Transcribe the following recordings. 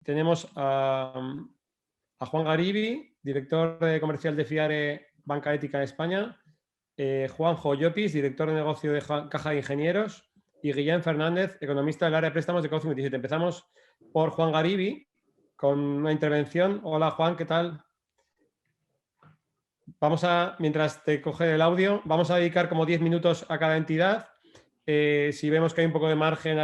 tenemos a Juan Garibi, director comercial de FIARE Banca Ética de España, Juanjo Llopis, director de negocio de Caja de Ingenieros, y Guillén Fernández, economista del área de préstamos de COP 57. Empezamos por Juan Garibi con una intervención. Hola Juan, ¿qué tal? Mientras te coge el audio, vamos a dedicar como 10 minutos a cada entidad. Si vemos que hay un poco de margen,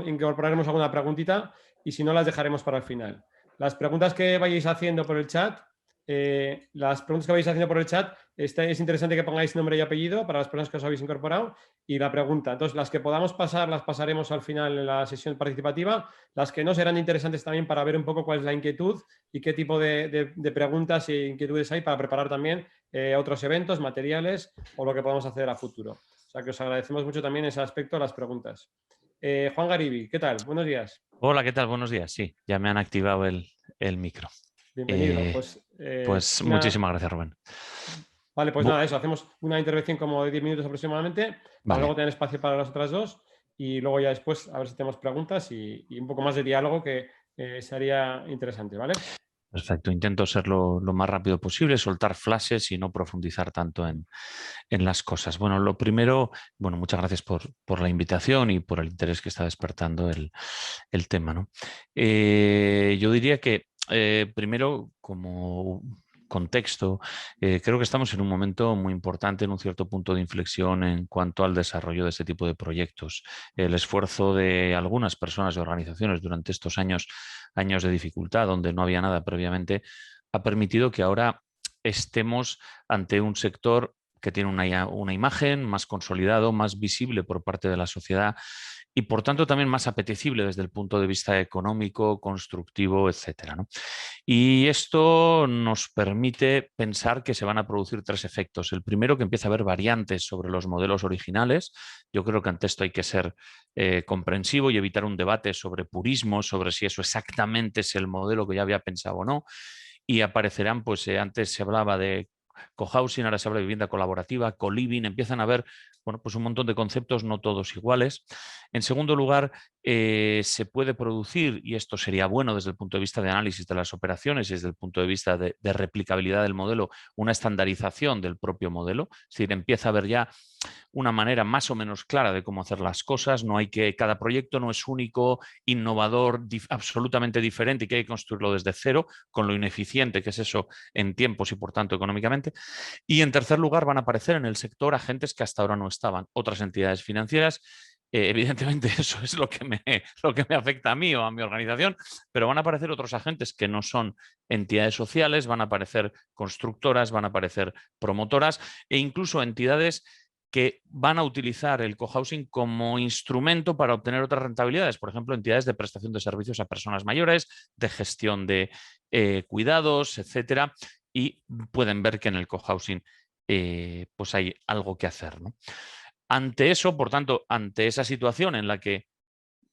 incorporaremos alguna preguntita y si no, las dejaremos para el final. Las preguntas que vayáis haciendo por el chat, es interesante que pongáis nombre y apellido para las personas que os habéis incorporado y la pregunta. Entonces, las que podamos pasar, las pasaremos al final en la sesión participativa. Las que no serán interesantes también para ver un poco cuál es la inquietud y qué tipo de preguntas e inquietudes hay para preparar también otros eventos, materiales o lo que podamos hacer a futuro. O sea, que os agradecemos mucho también ese aspecto, las preguntas. Juan Garibi, ¿qué tal? Buenos días. Hola, ¿qué tal? Buenos días. Sí, ya me han activado el micro. Bienvenido. Pues muchísimas gracias, Rubén. Vale, pues nada, eso. Hacemos una intervención como de 10 minutos aproximadamente, para luego tener espacio para las otras dos y luego ya después a ver si tenemos preguntas y un poco más de diálogo que sería interesante, ¿vale? Perfecto, intento ser lo más rápido posible, soltar flashes y no profundizar tanto en las cosas. Bueno, lo primero, muchas gracias por la invitación y por el interés que está despertando el tema, ¿no? Yo diría que primero, como contexto, creo que estamos en un momento muy importante, en un cierto punto de inflexión en cuanto al desarrollo de este tipo de proyectos. El esfuerzo de algunas personas y organizaciones durante estos años de dificultad, donde no había nada previamente, ha permitido que ahora estemos ante un sector que tiene una imagen más consolidado, más visible por parte de la sociedad y por tanto también más apetecible desde el punto de vista económico, constructivo, etcétera, ¿no? Y esto nos permite pensar que se van a producir tres efectos. El primero, que empieza a haber variantes sobre los modelos originales. Yo creo que ante esto hay que ser comprensivo y evitar un debate sobre purismo, sobre si eso exactamente es el modelo que ya había pensado o no. Y aparecerán, pues antes se hablaba de cohousing, ahora se habla de vivienda colaborativa, co-living, empiezan a haber pues un montón de conceptos, no todos iguales. En segundo lugar, se puede producir, y esto sería bueno desde el punto de vista de análisis de las operaciones y desde el punto de vista de replicabilidad del modelo, una estandarización del propio modelo. Es decir, empieza a haber ya una manera más o menos clara de cómo hacer las cosas. Cada proyecto no es único, innovador, absolutamente diferente y que hay que construirlo desde cero, con lo ineficiente que es eso en tiempos y por tanto económicamente. Y en tercer lugar van a aparecer en el sector agentes que hasta ahora no estaban, otras entidades financieras. Evidentemente eso es lo que me afecta a mí o a mi organización, pero van a aparecer otros agentes que no son entidades sociales, van a aparecer constructoras, van a aparecer promotoras e incluso entidades que van a utilizar el cohousing como instrumento para obtener otras rentabilidades, por ejemplo, entidades de prestación de servicios a personas mayores, de gestión de cuidados, etcétera, y pueden ver que en el cohousing pues hay algo que hacer, ¿no? Ante eso, por tanto, ante esa situación en la que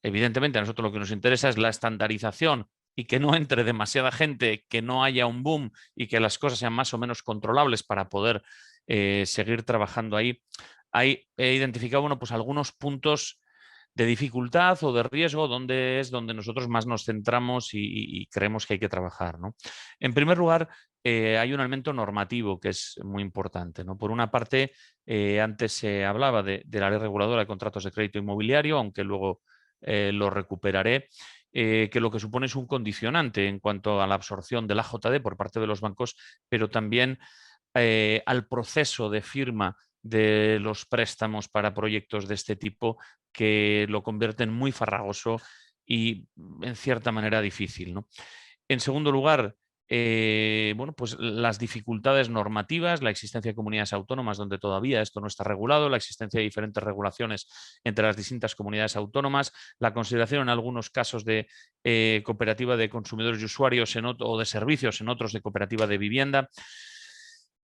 evidentemente a nosotros lo que nos interesa es la estandarización y que no entre demasiada gente, que no haya un boom y que las cosas sean más o menos controlables para poder seguir trabajando ahí. He identificado pues algunos puntos de dificultad o de riesgo donde nosotros más nos centramos y creemos que hay que trabajar, ¿no? En primer lugar, hay un elemento normativo que es muy importante, ¿no? Por una parte, antes se hablaba de la ley reguladora de contratos de crédito inmobiliario, aunque luego lo recuperaré, que lo que supone es un condicionante en cuanto a la absorción de la AJD por parte de los bancos, pero también al proceso de firma de los préstamos para proyectos de este tipo, que lo convierten muy farragoso y en cierta manera difícil, ¿no? En segundo lugar, pues las dificultades normativas, la existencia de comunidades autónomas donde todavía esto no está regulado, la existencia de diferentes regulaciones entre las distintas comunidades autónomas, la consideración en algunos casos de cooperativa de consumidores y usuarios o de servicios, en otros de cooperativa de vivienda.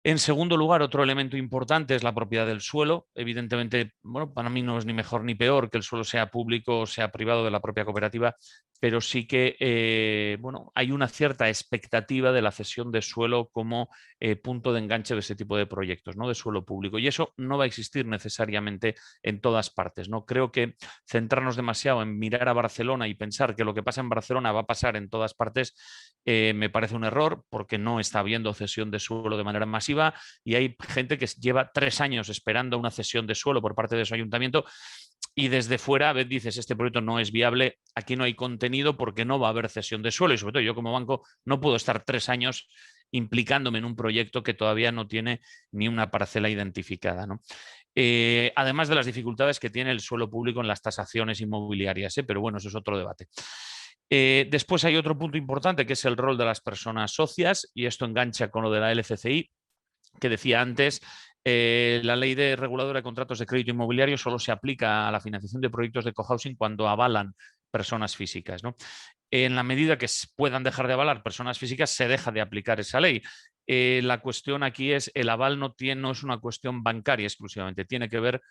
En segundo lugar, otro elemento importante es la propiedad del suelo. Evidentemente, para mí no es ni mejor ni peor que el suelo sea público o sea privado de la propia cooperativa, pero sí que bueno, hay una cierta expectativa de la cesión de suelo como punto de enganche de ese tipo de proyectos, ¿no? De suelo público. Y eso no va a existir necesariamente en todas partes, ¿no? Creo que centrarnos demasiado en mirar a Barcelona y pensar que lo que pasa en Barcelona va a pasar en todas partes me parece un error, porque no está habiendo cesión de suelo de manera masiva y hay gente que lleva 3 años esperando una cesión de suelo por parte de su ayuntamiento. Y desde fuera dices, este proyecto no es viable, aquí no hay contenido porque no va a haber cesión de suelo. Y sobre todo yo como banco no puedo estar 3 años implicándome en un proyecto que todavía no tiene ni una parcela identificada, ¿no? Además de las dificultades que tiene el suelo público en las tasaciones inmobiliarias, pero bueno, eso es otro debate. Después hay otro punto importante que es el rol de las personas socias, y esto engancha con lo de la LCCI, que decía antes. La ley de reguladora de contratos de crédito inmobiliario solo se aplica a la financiación de proyectos de cohousing cuando avalan personas físicas, ¿no? En la medida que puedan dejar de avalar personas físicas, se deja de aplicar esa ley. La cuestión aquí es, el aval no es una cuestión bancaria exclusivamente, tiene que ver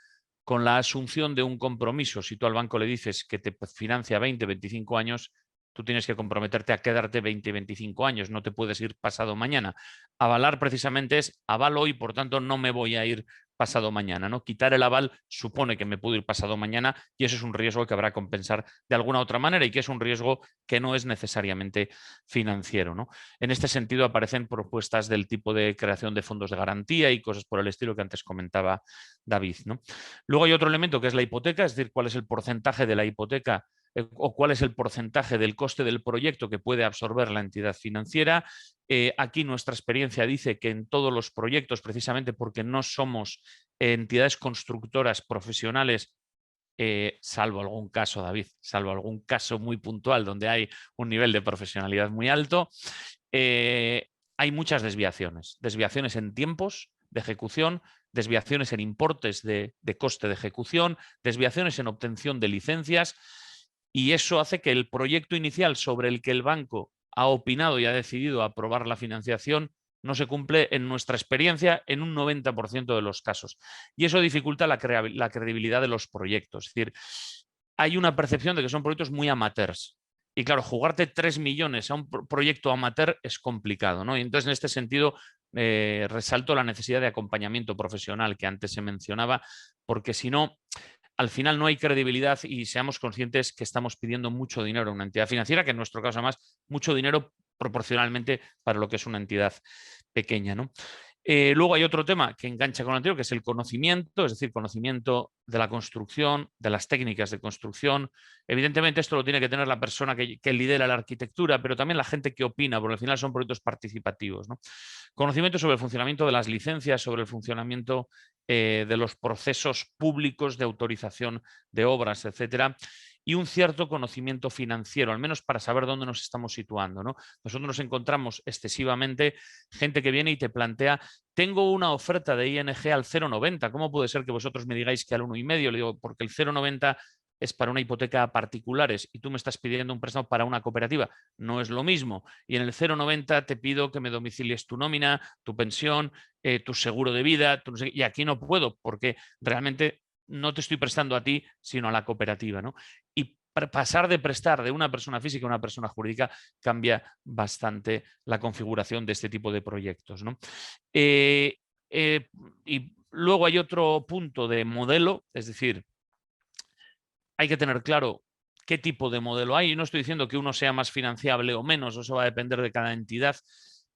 con la asunción de un compromiso. Si tú al banco le dices que te financia 20, 25 años, tú tienes que comprometerte a quedarte 20, 25 años, no te puedes ir pasado mañana. Avalar precisamente es avalo y por tanto no me voy a ir pasado mañana, ¿no? Quitar el aval supone que me puedo ir pasado mañana y eso es un riesgo que habrá que compensar de alguna otra manera y que es un riesgo que no es necesariamente financiero, ¿no? En este sentido aparecen propuestas del tipo de creación de fondos de garantía y cosas por el estilo que antes comentaba David, ¿no? Luego hay otro elemento que es la hipoteca, es decir, cuál es el porcentaje de la hipoteca o cuál es el porcentaje del coste del proyecto que puede absorber la entidad financiera. Aquí nuestra experiencia dice que en todos los proyectos, precisamente porque no somos entidades constructoras profesionales, salvo algún caso, David, salvo algún caso muy puntual donde hay un nivel de profesionalidad muy alto, hay muchas desviaciones en tiempos de ejecución, desviaciones en importes de coste de ejecución, desviaciones en obtención de licencias, y eso hace que el proyecto inicial sobre el que el banco ha opinado y ha decidido aprobar la financiación no se cumple, en nuestra experiencia, en un 90% de los casos. Y eso dificulta la credibilidad de los proyectos. Es decir, hay una percepción de que son proyectos muy amateurs. Y claro, jugarte 3 millones a un proyecto amateur es complicado, ¿no? Y entonces, en este sentido, resalto la necesidad de acompañamiento profesional que antes se mencionaba, porque si no, al final no hay credibilidad y seamos conscientes que estamos pidiendo mucho dinero a una entidad financiera, que en nuestro caso además mucho dinero proporcionalmente para lo que es una entidad pequeña, ¿no? Luego hay otro tema que engancha con el anterior, que es el conocimiento, es decir, conocimiento de la construcción, de las técnicas de construcción. Evidentemente esto lo tiene que tener la persona que lidera la arquitectura, pero también la gente que opina, porque al final son proyectos participativos, ¿no? Conocimiento sobre el funcionamiento de las licencias, sobre el funcionamiento de los procesos públicos de autorización de obras, etcétera, y un cierto conocimiento financiero, al menos para saber dónde nos estamos situando, ¿no? Nosotros nos encontramos excesivamente gente que viene y te plantea: tengo una oferta de ING al 0,90, ¿cómo puede ser que vosotros me digáis que al 1,5? Le digo, porque el 0,90 es para una hipoteca a particulares y tú me estás pidiendo un préstamo para una cooperativa. No es lo mismo. Y en el 0,90 te pido que me domicilies tu nómina, tu pensión, tu seguro de vida, no sé, y aquí no puedo porque realmente no te estoy prestando a ti, sino a la cooperativa, ¿no? Y pasar de prestar de una persona física a una persona jurídica cambia bastante la configuración de este tipo de proyectos, ¿no? Y luego hay otro punto de modelo, es decir, hay que tener claro qué tipo de modelo hay. Y no estoy diciendo que uno sea más financiable o menos, eso va a depender de cada entidad,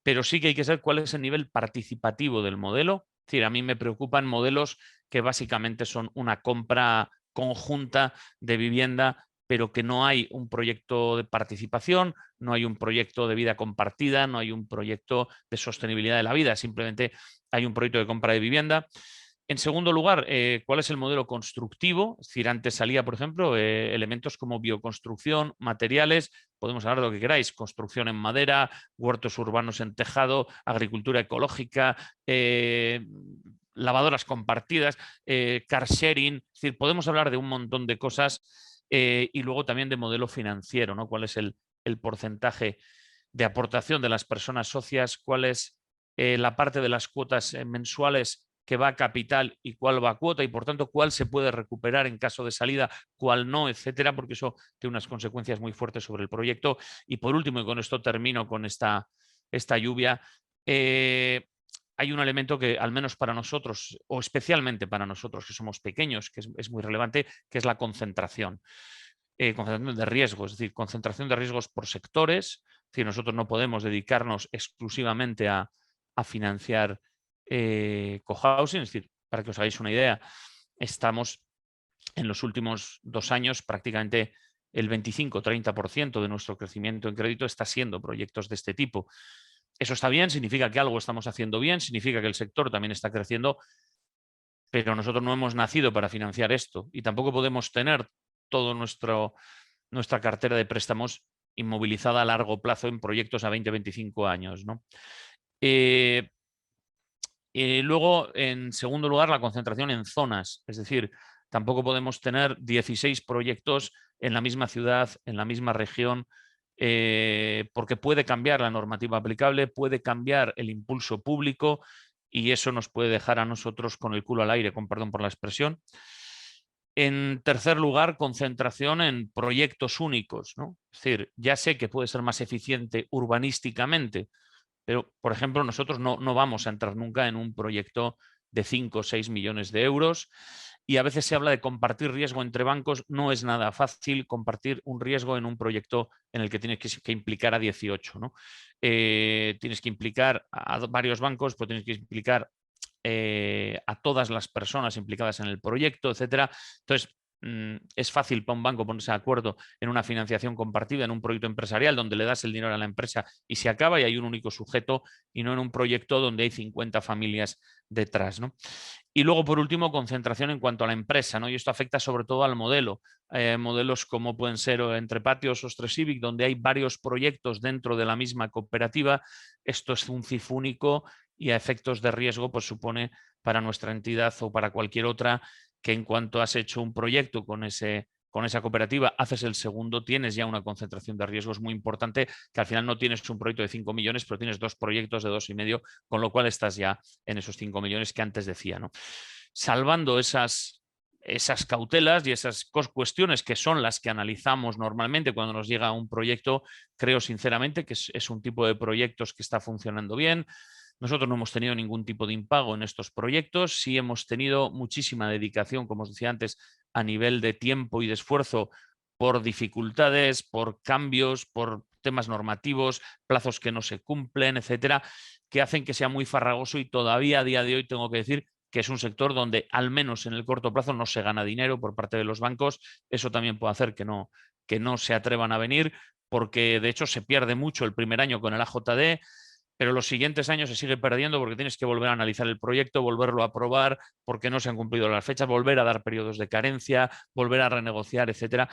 pero sí que hay que saber cuál es el nivel participativo del modelo. Es decir, a mí me preocupan modelos que básicamente son una compra conjunta de vivienda, pero que no hay un proyecto de participación, no hay un proyecto de vida compartida, no hay un proyecto de sostenibilidad de la vida, simplemente hay un proyecto de compra de vivienda. En segundo lugar, ¿cuál es el modelo constructivo? Es decir, antes salía, por ejemplo, elementos como bioconstrucción, materiales, podemos hablar de lo que queráis, construcción en madera, huertos urbanos en tejado, agricultura ecológica, lavadoras compartidas, car sharing, es decir, podemos hablar de un montón de cosas y luego también de modelo financiero, ¿no? ¿Cuál es el porcentaje de aportación de las personas socias? ¿Cuál es la parte de las cuotas mensuales que va a capital y cuál va a cuota, y por tanto cuál se puede recuperar en caso de salida, cuál no, etcétera, porque eso tiene unas consecuencias muy fuertes sobre el proyecto. Y por último, y con esto termino con esta lluvia, hay un elemento que al menos para nosotros, o especialmente para nosotros que somos pequeños, que es muy relevante, que es la concentración. Concentración de riesgos, es decir, concentración de riesgos por sectores. Es decir, nosotros no podemos dedicarnos exclusivamente a financiar cohousing. Es decir, para que os hagáis una idea, estamos en los últimos 2 años prácticamente el 25-30% de nuestro crecimiento en crédito está siendo proyectos de este tipo. Eso está bien, significa que algo estamos haciendo bien, significa que el sector también está creciendo, pero nosotros no hemos nacido para financiar esto y tampoco podemos tener toda nuestra cartera de préstamos inmovilizada a largo plazo en proyectos a 20-25 años, ¿no? Luego, en segundo lugar, la concentración en zonas, es decir, tampoco podemos tener 16 proyectos en la misma ciudad, en la misma región, porque puede cambiar la normativa aplicable, puede cambiar el impulso público y eso nos puede dejar a nosotros con el culo al aire, con perdón por la expresión. En tercer lugar, concentración en proyectos únicos, ¿no? Es decir, ya sé que puede ser más eficiente urbanísticamente, pero, por ejemplo, nosotros no vamos a entrar nunca en un proyecto de 5 o 6 millones de euros y a veces se habla de compartir riesgo entre bancos. No es nada fácil compartir un riesgo en un proyecto en el que tienes que implicar a 18, ¿no? Tienes que implicar a varios bancos, pero tienes que implicar a todas las personas implicadas en el proyecto, etcétera. Entonces, es fácil para un banco ponerse de acuerdo en una financiación compartida, en un proyecto empresarial donde le das el dinero a la empresa y se acaba y hay un único sujeto, y no en un proyecto donde hay 50 familias detrás, ¿no? Y luego, por último, concentración en cuanto a la empresa, ¿no? Y esto afecta sobre todo al modelo. Modelos como pueden ser Entre Patios o Civic, donde hay varios proyectos dentro de la misma cooperativa. Esto es un CIF único y a efectos de riesgo, pues supone para nuestra entidad o para cualquier otra que en cuanto has hecho un proyecto con esa cooperativa, haces el segundo, tienes ya una concentración de riesgos muy importante, que al final no tienes un proyecto de 5 millones, pero tienes 2 proyectos de 2,5, con lo cual estás ya en esos 5 millones que antes decía, ¿no? Salvando esas cautelas y esas cuestiones que son las que analizamos normalmente cuando nos llega un proyecto, creo sinceramente que es un tipo de proyectos que está funcionando bien. Nosotros no hemos tenido ningún tipo de impago en estos proyectos, sí hemos tenido muchísima dedicación, como os decía antes, a nivel de tiempo y de esfuerzo por dificultades, por cambios, por temas normativos, plazos que no se cumplen, etcétera, que hacen que sea muy farragoso y todavía a día de hoy tengo que decir que es un sector donde al menos en el corto plazo no se gana dinero por parte de los bancos. Eso también puede hacer que no se atrevan a venir, porque de hecho se pierde mucho el primer año con el AJD, pero los siguientes años se sigue perdiendo porque tienes que volver a analizar el proyecto, volverlo a aprobar porque no se han cumplido las fechas, volver a dar periodos de carencia, volver a renegociar, etcétera.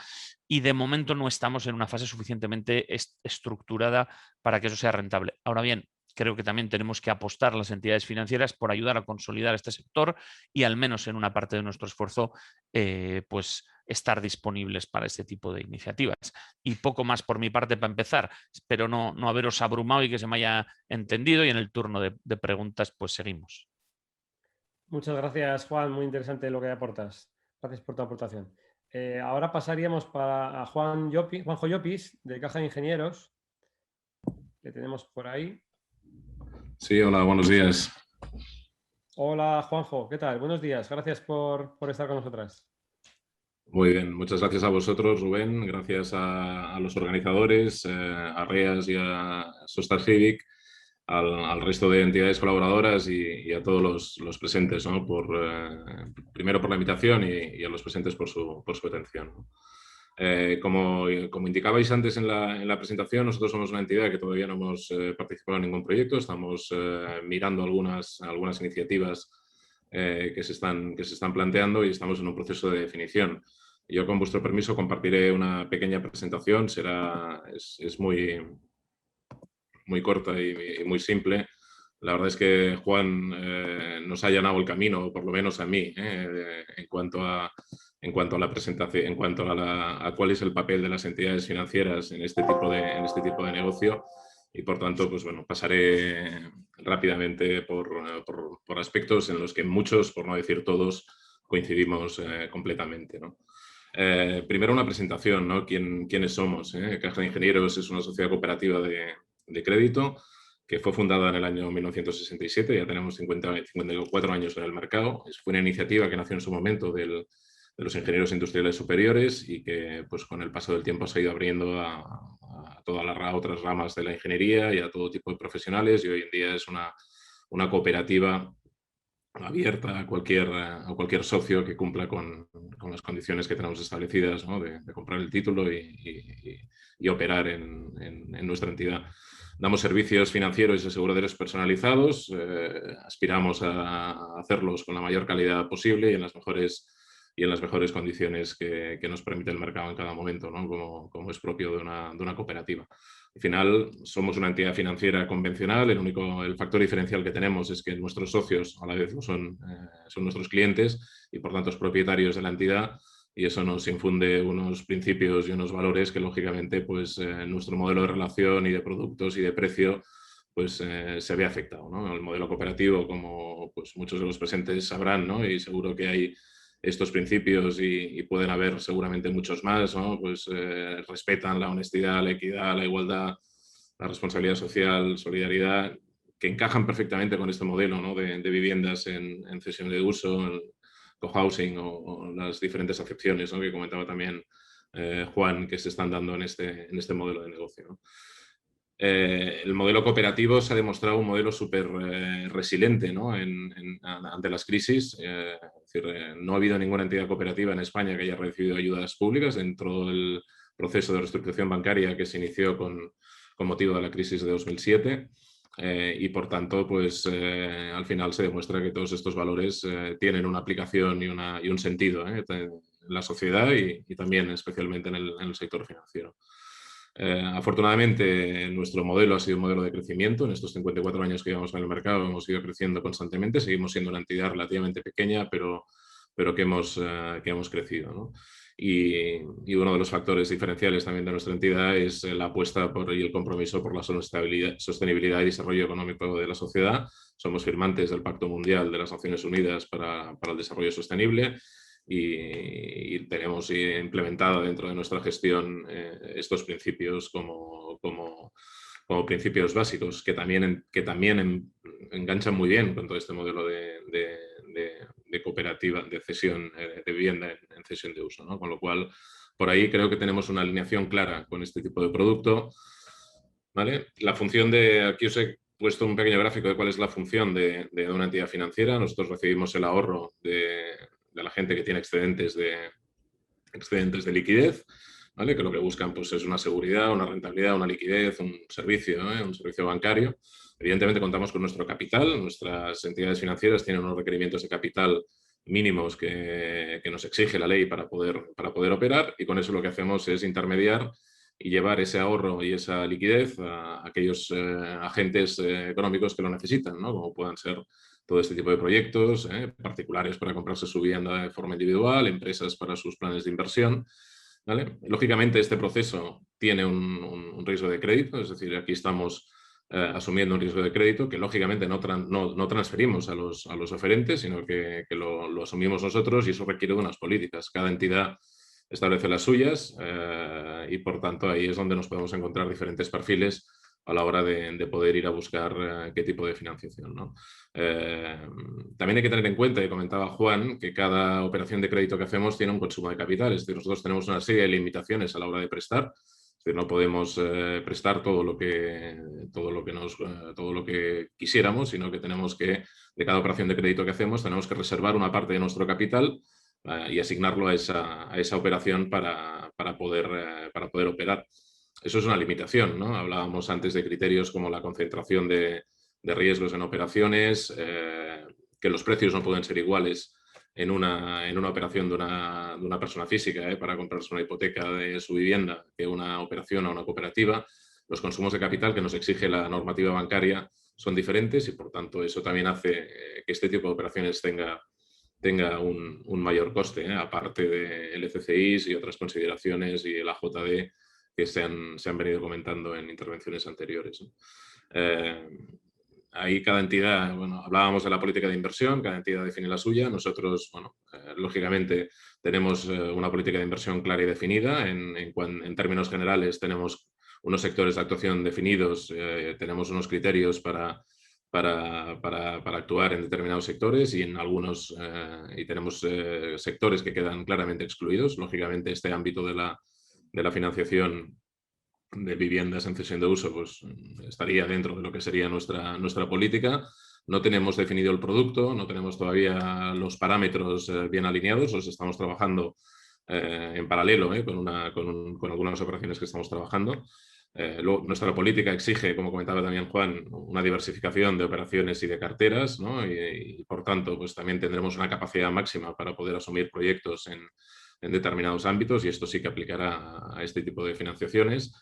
Y de momento no estamos en una fase suficientemente estructurada para que eso sea rentable. Ahora bien, creo que también tenemos que apostar las entidades financieras por ayudar a consolidar este sector y al menos en una parte de nuestro esfuerzo pues estar disponibles para este tipo de iniciativas. Y poco más por mi parte para empezar. Espero no haberos abrumado y que se me haya entendido, y en el turno de preguntas pues seguimos. Muchas gracias, Juan. Muy interesante lo que aportas. Gracias por tu aportación. Ahora pasaríamos a Juanjo Llopis, de Caja de Ingenieros, que tenemos por ahí. Sí, hola, buenos días. Hola, Juanjo, ¿qué tal? Buenos días. Gracias por estar con nosotras. Muy bien, muchas gracias a vosotros, Rubén. Gracias a los organizadores, a REAS y a Sostar Civic, al resto de entidades colaboradoras y a todos los presentes, ¿no? Primero por la invitación y a los presentes por su atención, ¿no? Como indicabais antes en la presentación, nosotros somos una entidad que todavía no hemos participado en ningún proyecto. Estamos mirando algunas iniciativas que se están planteando y estamos en un proceso de definición. Yo, con vuestro permiso, compartiré una pequeña presentación. Es muy corta y muy simple. La verdad es que Juan nos ha allanado el camino, o por lo menos a mí, en cuanto a la presentación, en cuanto a cuál es el papel de las entidades financieras en este tipo de negocio. y por tanto, pues bueno, pasaré rápidamente por aspectos en los que muchos, por no decir todos, coincidimos completamente, ¿no? Primero una presentación, ¿no? ¿Quiénes somos? Caja de Ingenieros es una sociedad cooperativa de crédito que fue fundada en el año 1967, ya tenemos 54 años en el mercado. Fue una iniciativa que nació en su momento de los ingenieros industriales superiores y que pues, con el paso del tiempo se ha ido abriendo a todas las otras ramas de la ingeniería y a todo tipo de profesionales, y hoy en día es una cooperativa abierta a cualquier socio que cumpla con las condiciones que tenemos establecidas, ¿no? de comprar el título y operar en nuestra entidad. Damos servicios financieros y aseguraderos personalizados, aspiramos a hacerlos con la mayor calidad posible y en las mejores condiciones que nos permite el mercado en cada momento, ¿no? como es propio de una cooperativa. Al final somos una entidad financiera convencional, el factor diferencial que tenemos es que nuestros socios a la vez son nuestros clientes y por tanto propietarios de la entidad, y eso nos infunde unos principios y unos valores que lógicamente pues nuestro modelo de relación y de productos y de precio pues se ve afectado, ¿no? El modelo cooperativo, como pues muchos de los presentes sabrán, ¿no? Y seguro que hay estos principios y pueden haber seguramente muchos más, ¿no? Pues respetan la honestidad, la equidad, la igualdad, la responsabilidad social, solidaridad, que encajan perfectamente con este modelo, ¿no? de viviendas en cesión de uso, en cohousing o las diferentes acepciones, ¿no? que comentaba también Juan, que se están dando en este modelo de negocio, ¿no? El modelo cooperativo se ha demostrado un modelo súper resiliente, ¿no? ante las crisis. Es decir, no ha habido ninguna entidad cooperativa en España que haya recibido ayudas públicas dentro del proceso de reestructuración bancaria que se inició con motivo de la crisis de 2007. Y por tanto, pues al final se demuestra que todos estos valores tienen una aplicación y un sentido en la sociedad y también especialmente en el sector financiero. Afortunadamente, nuestro modelo ha sido un modelo de crecimiento. En estos 54 años que llevamos en el mercado hemos ido creciendo constantemente. Seguimos siendo una entidad relativamente pequeña, pero que hemos crecido, ¿no? Y uno de los factores diferenciales también de nuestra entidad es la apuesta y el compromiso por la sostenibilidad y desarrollo económico de la sociedad. Somos firmantes del Pacto Mundial de las Naciones Unidas para el Desarrollo Sostenible y tenemos implementado dentro de nuestra gestión estos principios como principios básicos que también enganchan muy bien con todo este modelo de cooperativa, de cesión de vivienda en cesión de uso, ¿no? Con lo cual, por ahí creo que tenemos una alineación clara con este tipo de producto, ¿vale? La función aquí os he puesto un pequeño gráfico de cuál es la función de una entidad financiera. Nosotros recibimos el ahorro de la gente que tiene excedentes de liquidez, ¿vale? Que lo que buscan pues, es una seguridad, una rentabilidad, una liquidez, un servicio bancario. Evidentemente contamos con nuestro capital, nuestras entidades financieras tienen unos requerimientos de capital mínimos que nos exige la ley para poder operar, y con eso lo que hacemos es intermediar y llevar ese ahorro y esa liquidez a aquellos agentes económicos que lo necesitan, ¿no? Como puedan ser todo este tipo de proyectos, particulares para comprarse su vivienda de forma individual, empresas para sus planes de inversión, ¿vale? Lógicamente este proceso tiene un riesgo de crédito, es decir, aquí estamos asumiendo un riesgo de crédito que lógicamente no transferimos a los oferentes, sino que lo asumimos nosotros, y eso requiere de unas políticas. Cada entidad establece las suyas y por tanto ahí es donde nos podemos encontrar diferentes perfiles a la hora de poder ir a buscar qué tipo de financiación, ¿no? También hay que tener en cuenta, y comentaba Juan, que cada operación de crédito que hacemos tiene un consumo de capital. Es decir, nosotros tenemos una serie de limitaciones a la hora de prestar. Es decir, no podemos prestar todo lo que quisiéramos, sino que tenemos que, de cada operación de crédito que hacemos, tenemos que reservar una parte de nuestro capital y asignarlo a esa operación para poder operar. Eso es una limitación, ¿no? Hablábamos antes de criterios como la concentración de riesgos en operaciones, que los precios no pueden ser iguales en una operación de una persona física para comprarse una hipoteca de su vivienda que una operación a una cooperativa. Los consumos de capital que nos exige la normativa bancaria son diferentes y por tanto eso también hace que este tipo de operaciones tenga un mayor coste, aparte de LCCIs y otras consideraciones y el AJD que se han venido comentando en intervenciones anteriores, ¿no? Ahí cada entidad, bueno, hablábamos de la política de inversión, cada entidad define la suya. Nosotros, bueno, lógicamente tenemos una política de inversión clara y definida. En términos generales tenemos unos sectores de actuación definidos, tenemos unos criterios para actuar en determinados sectores y en algunos y tenemos sectores que quedan claramente excluidos. Lógicamente este ámbito de la financiación de viviendas en cesión de uso pues estaría dentro de lo que sería nuestra política. No tenemos definido el producto, no tenemos todavía los parámetros bien alineados, los estamos trabajando en paralelo con algunas operaciones que estamos trabajando. Luego, nuestra política exige, como comentaba también Juan, una diversificación de operaciones y de carteras, ¿no? Y por tanto, pues también tendremos una capacidad máxima para poder asumir proyectos en determinados ámbitos, y esto sí que aplicará a este tipo de financiaciones.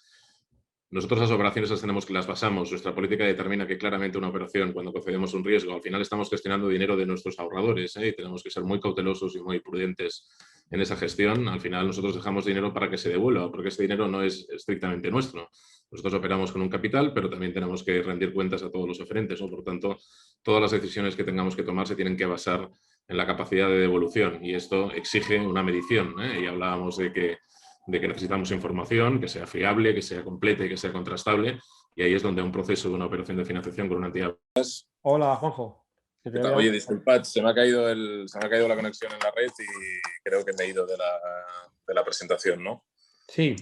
Nosotros las operaciones las basamos, nuestra política determina que claramente una operación, cuando concedemos un riesgo, al final estamos gestionando dinero de nuestros ahorradores, y tenemos que ser muy cautelosos y muy prudentes en esa gestión. Al final nosotros dejamos dinero para que se devuelva, porque ese dinero no es estrictamente nuestro. Nosotros operamos con un capital, pero también tenemos que rendir cuentas a todos los oferentes, ¿no? Por tanto, todas las decisiones que tengamos que tomar se tienen que basar en la capacidad de devolución, y esto exige una medición, y hablábamos de que necesitamos información que sea fiable, que sea completa y que sea contrastable, y ahí es donde un proceso de una operación de financiación con una entidad... Hola, Juanjo. Oye, disculpad, se me ha caído la conexión en la red y creo que me he ido de la presentación, ¿no? Sí,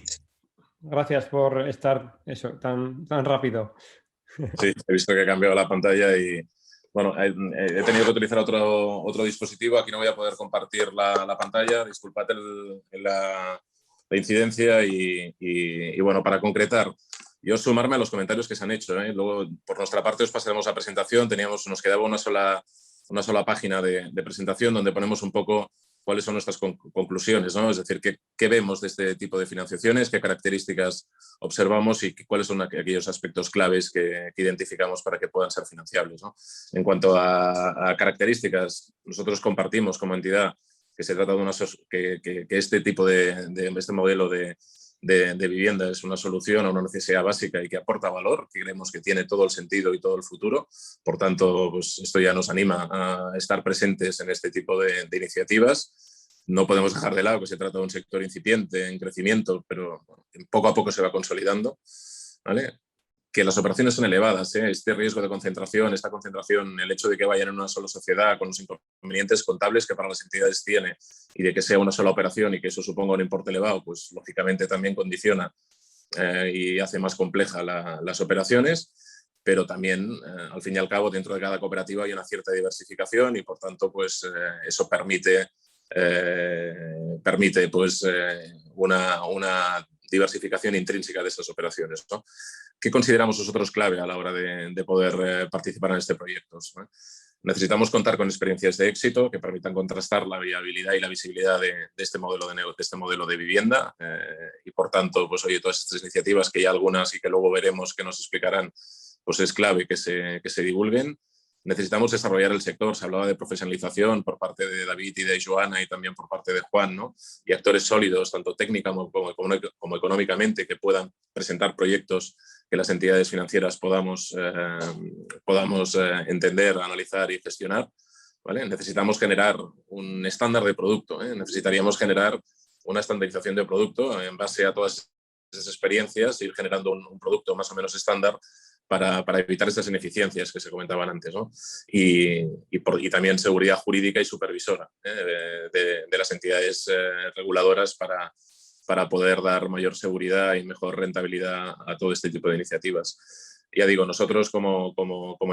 gracias por estar tan rápido. Sí, he visto que he cambiado la pantalla y bueno, he tenido que utilizar otro dispositivo. Aquí no voy a poder compartir la pantalla. Disculpad la incidencia y bueno, para concretar, yo sumarme a los comentarios que se han hecho, ¿eh? Luego, por nuestra parte, os pasaremos la presentación. Nos quedaba una sola página de presentación donde ponemos un poco cuáles son nuestras conclusiones, ¿no? Es decir, qué vemos de este tipo de financiaciones, qué características observamos y cuáles son aquellos aspectos claves que identificamos para que puedan ser financiables, ¿no? En cuanto a características, nosotros compartimos como entidad que se trata de que este tipo este modelo de vivienda es una solución a una necesidad básica y que aporta valor, que creemos que tiene todo el sentido y todo el futuro. Por tanto, pues esto ya nos anima a estar presentes en este tipo de iniciativas. No podemos dejar de lado que se trata de un sector incipiente, en crecimiento, pero poco a poco se va consolidando, ¿vale? Que las operaciones son elevadas, ¿eh? Este riesgo de concentración, esta concentración, el hecho de que vayan en una sola sociedad con los inconvenientes contables que para las entidades tiene y de que sea una sola operación y que eso suponga un importe elevado, pues lógicamente también condiciona y hace más compleja las operaciones, pero también, al fin y al cabo, dentro de cada cooperativa hay una cierta diversificación y, por tanto, pues eso permite pues, una diversificación intrínseca de estas operaciones, ¿no? ¿Qué consideramos nosotros clave a la hora de poder participar en este proyecto, ¿no? Necesitamos contar con experiencias de éxito que permitan contrastar la viabilidad y la visibilidad de este modelo de negocio, de este modelo de vivienda, y por tanto, pues oye, todas estas iniciativas que hay algunas y que luego veremos que nos explicarán, pues es clave que se divulguen. Necesitamos desarrollar el sector. Se hablaba de profesionalización por parte de David y de Joana y también por parte de Juan, ¿no? Y actores sólidos, tanto técnica como económicamente, que puedan presentar proyectos que las entidades financieras podamos entender, analizar y gestionar, ¿vale? Necesitamos generar un estándar de producto, ¿eh? Necesitaríamos generar una estandarización de producto en base a todas esas experiencias, ir generando un producto más o menos estándar para evitar estas ineficiencias que se comentaban antes, ¿no? Y también seguridad jurídica y supervisora de las entidades reguladoras para poder dar mayor seguridad y mejor rentabilidad a todo este tipo de iniciativas. Ya digo, nosotros como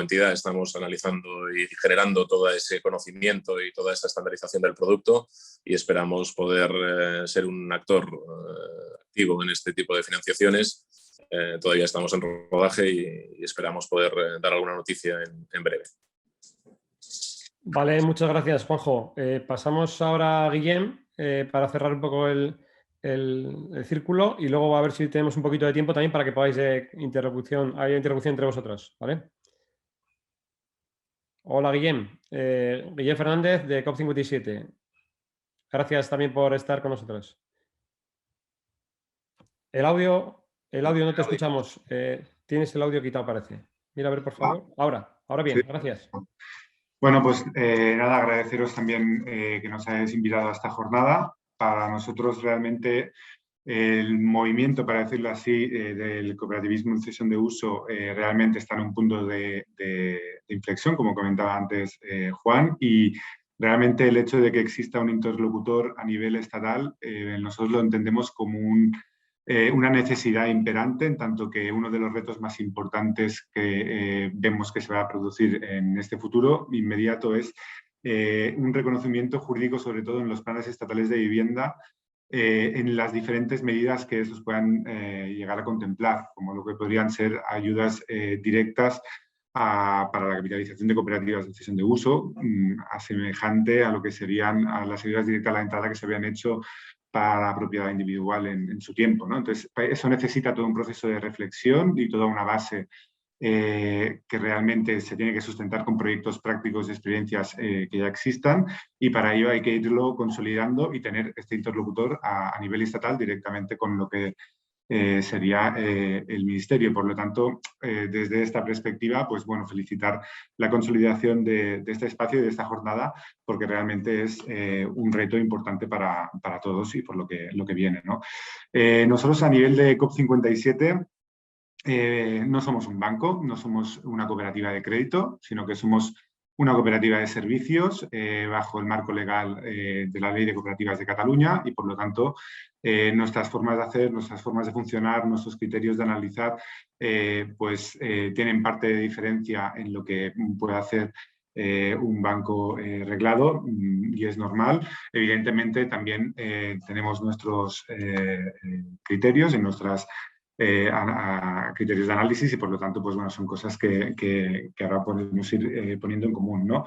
entidad estamos analizando y generando todo ese conocimiento y toda esta estandarización del producto y esperamos poder ser un actor activo en este tipo de financiaciones. Todavía estamos en rodaje y esperamos poder dar alguna noticia en breve. Vale, muchas gracias, Juanjo. Pasamos ahora a Guillem para cerrar un poco el círculo y luego a ver si tenemos un poquito de tiempo también para que podáis haya interlocución entre vosotros, ¿vale? Hola, Guillem. Guillem Fernández de COP57. Gracias también por estar con nosotros. El audio no te escuchamos. Tienes el audio quitado, parece. Mira, a ver, por favor. Ahora bien, Sí. gracias. Bueno, pues nada, agradeceros también que nos hayáis invitado a esta jornada. Para nosotros realmente el movimiento, para decirlo así, del cooperativismo en cesión de uso realmente está en un punto de inflexión, como comentaba antes Juan, y realmente el hecho de que exista un interlocutor a nivel estatal, nosotros lo entendemos como una necesidad imperante, en tanto que uno de los retos más importantes que vemos que se va a producir en este futuro inmediato es un reconocimiento jurídico, sobre todo en los planes estatales de vivienda, en las diferentes medidas que esos puedan llegar a contemplar, como lo que podrían ser ayudas directas para la capitalización de cooperativas de cesión de uso, asemejante a lo que serían a las ayudas directas a la entrada que se habían hecho para la propiedad individual en su tiempo, ¿no? Entonces, eso necesita todo un proceso de reflexión y toda una base que realmente se tiene que sustentar con proyectos prácticos y experiencias que ya existan, y para ello hay que irlo consolidando y tener este interlocutor a nivel estatal directamente con lo que sería el Ministerio. Por lo tanto, desde esta perspectiva, pues bueno, felicitar la consolidación de este espacio y de esta jornada, porque realmente es un reto importante para todos y por lo que viene, ¿no? Nosotros a nivel de COP57 no somos un banco, no somos una cooperativa de crédito, sino que somos una cooperativa de servicios bajo el marco legal de la Ley de Cooperativas de Cataluña, y por lo tanto nuestras formas de hacer, nuestras formas de funcionar, nuestros criterios de analizar tienen parte de diferencia en lo que puede hacer un banco reglado, y es normal. Evidentemente también tenemos nuestros criterios y nuestras a criterios de análisis, y por lo tanto pues, bueno, son cosas que ahora podemos ir poniendo en común, ¿no?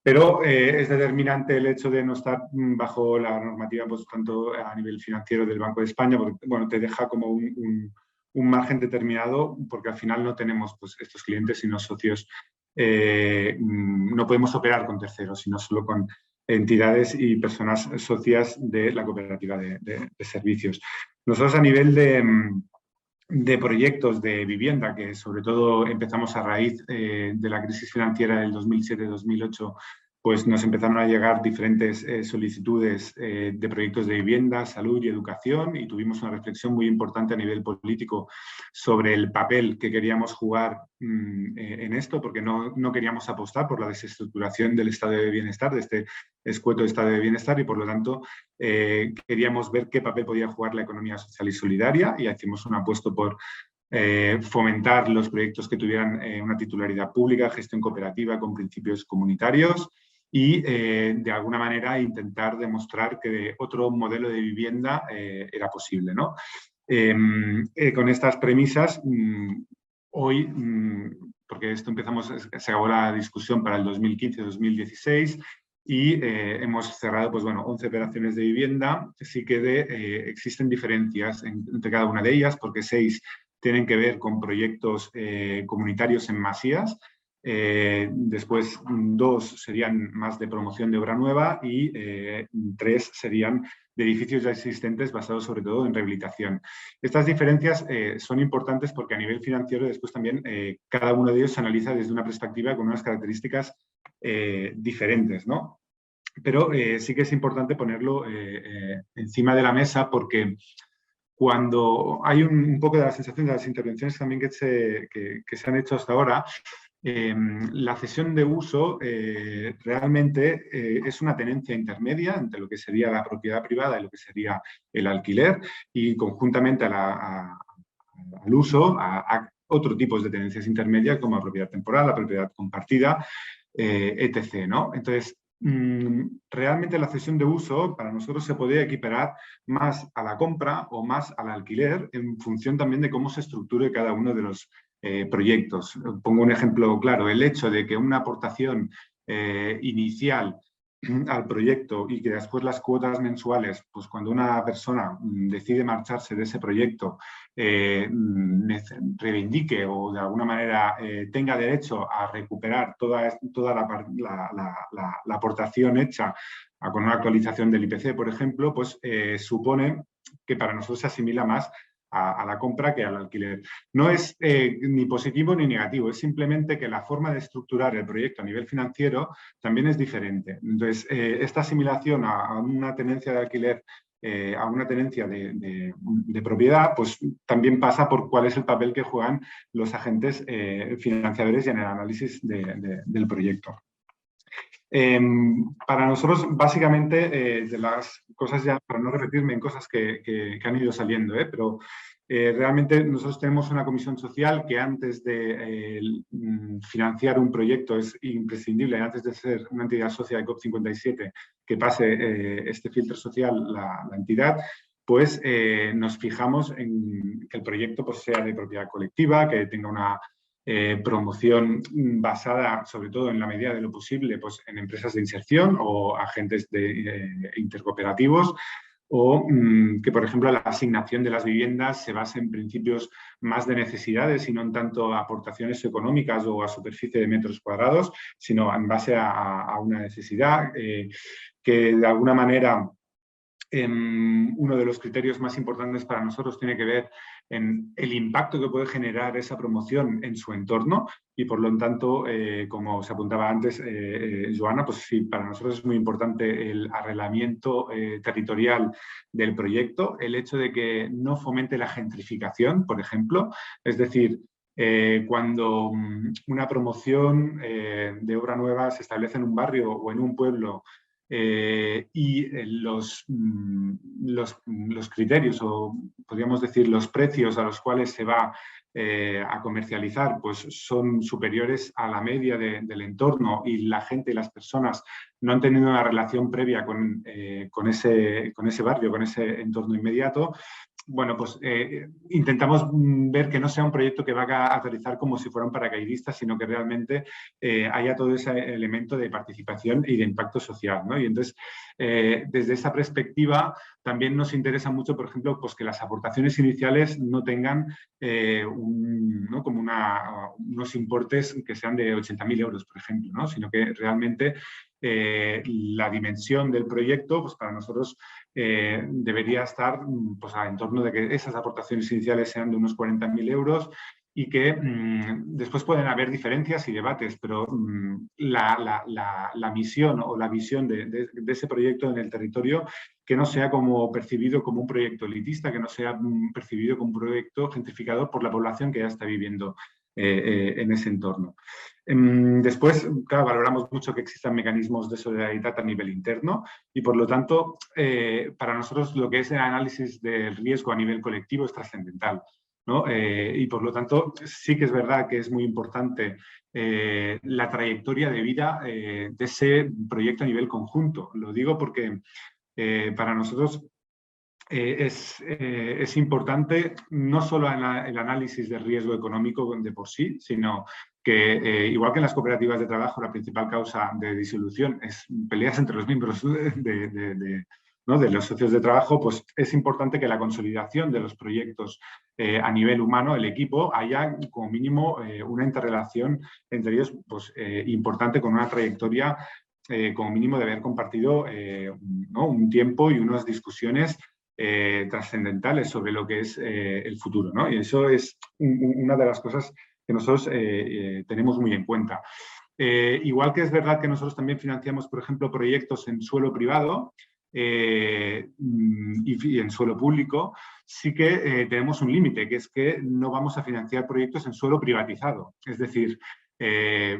Pero es determinante el hecho de no estar bajo la normativa, pues tanto a nivel financiero del Banco de España, porque bueno, te deja como un margen determinado, porque al final no tenemos pues, estos clientes sino socios. No podemos operar con terceros, sino solo con entidades y personas socias de la cooperativa de servicios. Nosotros a nivel de proyectos de vivienda, que sobre todo empezamos a raíz de la crisis financiera del 2007-2008, pues nos empezaron a llegar diferentes solicitudes de proyectos de vivienda, salud y educación, y tuvimos una reflexión muy importante a nivel político sobre el papel que queríamos jugar en esto, porque no queríamos apostar por la desestructuración del estado de bienestar, de este escueto estado de bienestar, y por lo tanto queríamos ver qué papel podía jugar la economía social y solidaria, y hicimos un apuesto por fomentar los proyectos que tuvieran una titularidad pública, gestión cooperativa con principios comunitarios, y de alguna manera intentar demostrar que otro modelo de vivienda era posible, ¿no? Con estas premisas, hoy, porque esto se acabó la discusión para el 2015-2016, y hemos cerrado pues, bueno, 11 operaciones de vivienda. Sí que existen diferencias entre cada una de ellas, porque 6 tienen que ver con proyectos comunitarios en masías. Después 2 serían más de promoción de obra nueva, y 3 serían de edificios ya existentes basados sobre todo en rehabilitación. Estas diferencias son importantes porque a nivel financiero después también cada uno de ellos se analiza desde una perspectiva con unas características diferentes, ¿no? Pero sí que es importante ponerlo encima de la mesa, porque cuando hay un poco de la sensación de las intervenciones también que se han hecho hasta ahora, la cesión de uso realmente es una tenencia intermedia entre lo que sería la propiedad privada y lo que sería el alquiler, y conjuntamente al uso a otros tipos de tenencias intermedias como la propiedad temporal, la propiedad compartida, etc., ¿no? Entonces, realmente la cesión de uso para nosotros se podría equiparar más a la compra o más al alquiler, en función también de cómo se estructure cada uno de los proyectos. Pongo un ejemplo claro: el hecho de que una aportación inicial al proyecto y que después las cuotas mensuales, pues cuando una persona decide marcharse de ese proyecto, reivindique o de alguna manera tenga derecho a recuperar toda la aportación hecha con una actualización del IPC, por ejemplo, pues supone que para nosotros se asimila más a la compra que al alquiler. No es ni positivo ni negativo, es simplemente que la forma de estructurar el proyecto a nivel financiero también es diferente. Entonces, esta asimilación a una tenencia de alquiler, a una tenencia de propiedad, pues también pasa por cuál es el papel que juegan los agentes financiadores y en el análisis del proyecto. Para nosotros, básicamente, de las cosas ya, para no repetirme en cosas que han ido saliendo, pero realmente nosotros tenemos una comisión social que antes de financiar un proyecto es imprescindible, antes de ser una entidad socia de COP57, que pase este filtro social la entidad, pues nos fijamos en que el proyecto pues, sea de propiedad colectiva, que tenga una promoción basada, sobre todo en la medida de lo posible, pues, en empresas de inserción o agentes intercooperativos, o que, por ejemplo, la asignación de las viviendas se base en principios más de necesidades y no en tanto a aportaciones económicas o a superficie de metros cuadrados, sino en base a una necesidad que de alguna manera uno de los criterios más importantes para nosotros tiene que ver en el impacto que puede generar esa promoción en su entorno y por lo tanto, como se apuntaba antes Joana, pues sí, para nosotros es muy importante el arrelamiento territorial del proyecto, el hecho de que no fomente la gentrificación, por ejemplo, es decir, cuando una promoción de obra nueva se establece en un barrio o en un pueblo y los criterios o podríamos decir los precios a los cuales se va a comercializar pues son superiores a la media del entorno y la gente y las personas no han tenido una relación previa con ese barrio, con ese entorno inmediato. Bueno, pues intentamos ver que no sea un proyecto que vaya a aterrizar como si fuera un paracaidista, sino que realmente haya todo ese elemento de participación y de impacto social, ¿no? Y entonces, desde esa perspectiva, también nos interesa mucho, por ejemplo, pues que las aportaciones iniciales no tengan ¿no? como unos importes que sean de 80.000 euros, por ejemplo, ¿no? Sino que realmente la dimensión del proyecto, pues para nosotros debería estar pues, en torno de que esas aportaciones iniciales sean de unos 40.000 euros y que después pueden haber diferencias y debates, pero la misión o la visión de ese proyecto en el territorio que no sea como percibido como un proyecto elitista, que no sea percibido como un proyecto gentrificador por la población que ya está viviendo en ese entorno. Después, claro, valoramos mucho que existan mecanismos de solidaridad a nivel interno y, por lo tanto, para nosotros lo que es el análisis del riesgo a nivel colectivo es trascendental, ¿no? Y, por lo tanto, sí que es verdad que es muy importante la trayectoria de vida de ese proyecto a nivel conjunto. Lo digo porque para nosotros es importante no solo el análisis del riesgo económico de por sí, sino que igual que en las cooperativas de trabajo la principal causa de disolución es peleas entre los miembros ¿no? de los socios de trabajo, pues es importante que la consolidación de los proyectos a nivel humano, el equipo, haya como mínimo una interrelación entre ellos pues, importante con una trayectoria como mínimo de haber compartido ¿no? un tiempo y unas discusiones trascendentales sobre lo que es el futuro, ¿no? Y eso es una de las cosas que nosotros tenemos muy en cuenta. Igual que es verdad que nosotros también financiamos, por ejemplo, proyectos en suelo privado y en suelo público, sí que tenemos un límite, que es que no vamos a financiar proyectos en suelo privatizado. Es decir,